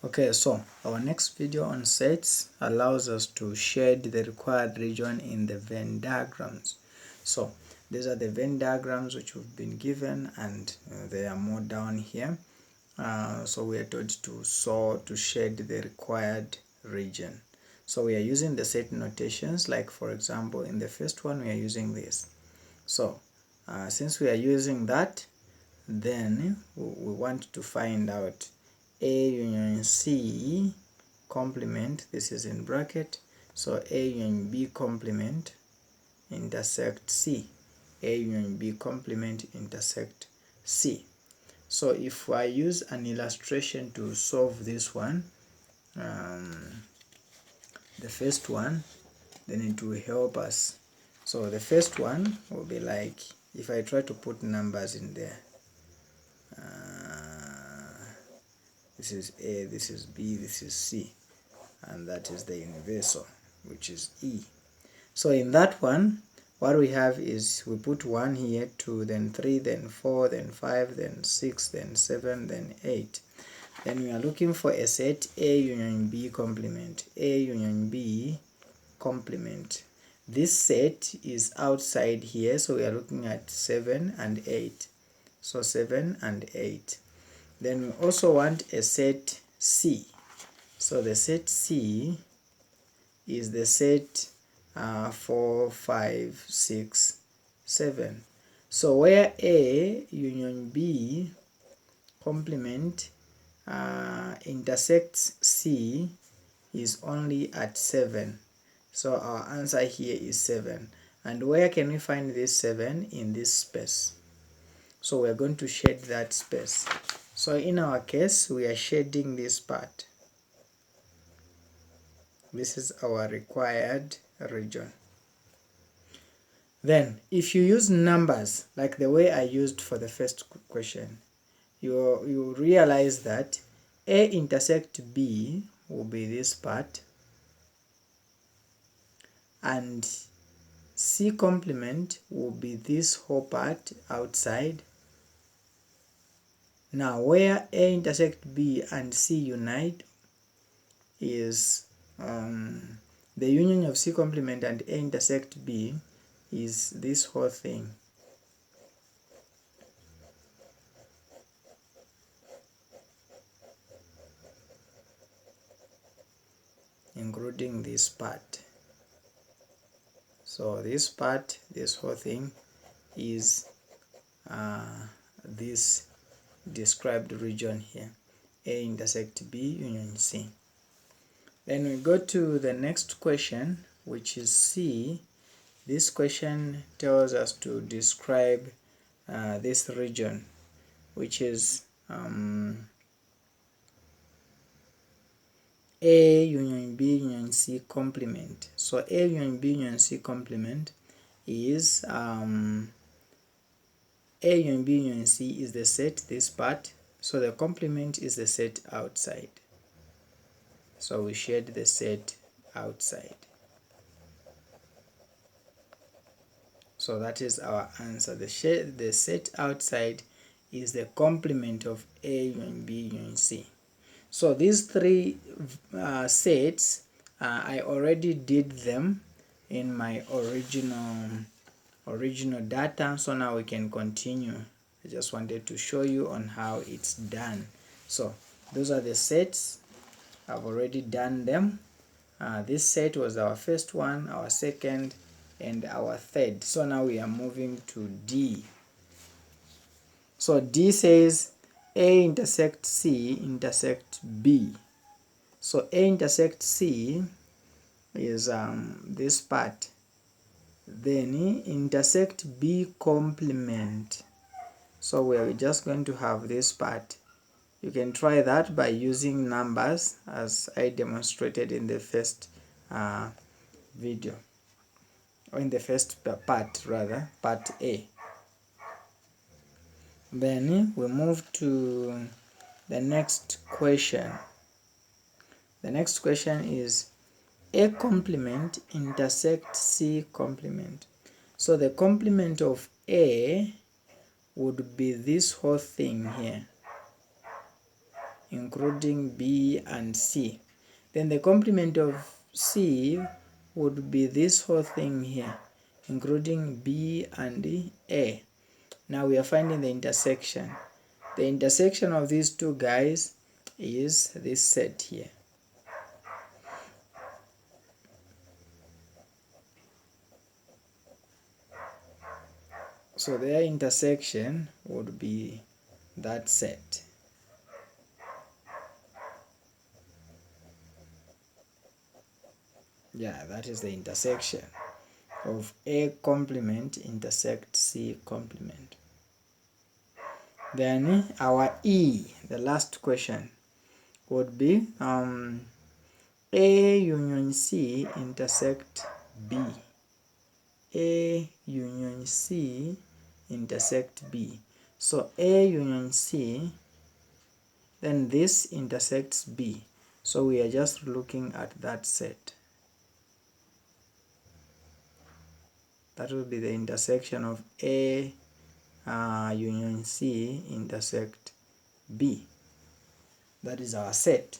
Okay, so our next video on sets allows us to shade the required region in the Venn diagrams. So these are the Venn diagrams which we've been given, and there are more down here. So we are told to shade the required region. So we are using the set notations, like for example in the first one we are using this. So since we are using that, then we want to find out A union C complement, this is in bracket, so A union B complement intersect C, A union B complement intersect C. So if I use an illustration to solve this one, the first one, then it will help us. So the first one will be like, if I try to put numbers in there, this is A, this is B, this is C, and that is the universal, which is E. So in that one, what we have is we put 1 here, 2, then 3, then 4, then 5, then 6, then 7, then 8. Then we are looking for a set A union B complement, A union B complement. This set is outside here, so we are looking at 7 and 8. So 7 and 8. Then we also want a set C. So the set C is the set 4, 5, 6, 7. So where A union B complement intersects C is only at 7. So our answer here is 7. And where can we find this 7? In this space. So we're going to shade that space. So in our case, we are shading this part. This is our required region. Then, if you use numbers, like the way I used for the first question, you realize that A intersect B will be this part, and C complement will be this whole part outside. Now, where A intersect B and C unite is the union of C complement and A intersect B is this whole thing. Including this part. So this part, this whole thing is this described region here, A intersect B union C. Then we go to the next question, which is C. This question tells us to describe this region, which is A union B union C complement. So A union B union C complement is A union B union C is the set, this part, so the complement is the set outside. So we shade the set outside. So that is our answer. The set outside is the complement of A union B union C. So these three sets, I already did them in my original data, so now we can continue. I just wanted to show you on how it's done. So those are the sets. I've already done them. This set was our first one, our second, and our third. So now we are moving to D. So D says A intersect C intersect B. So A intersect C is this part. Then intersect B complement. So we are just going to have this part. You can try that by using numbers, as I demonstrated in the first video, or in the first part rather, part A. Then we move to the next question. The next question is A complement intersect C complement. So the complement of A would be this whole thing here. including B and C. Then the complement of C would be this whole thing here, including B and A. Now we are finding the intersection. The intersection of these two guys is this set here. So their intersection would be that set. Yeah, that is the intersection of A complement intersect C complement. Then our E, the last question, would be A union C intersect B. A union C intersect B. So A union C, then this intersects B. So we are just looking at that set. That will be the intersection of A union C intersect B. That is our set.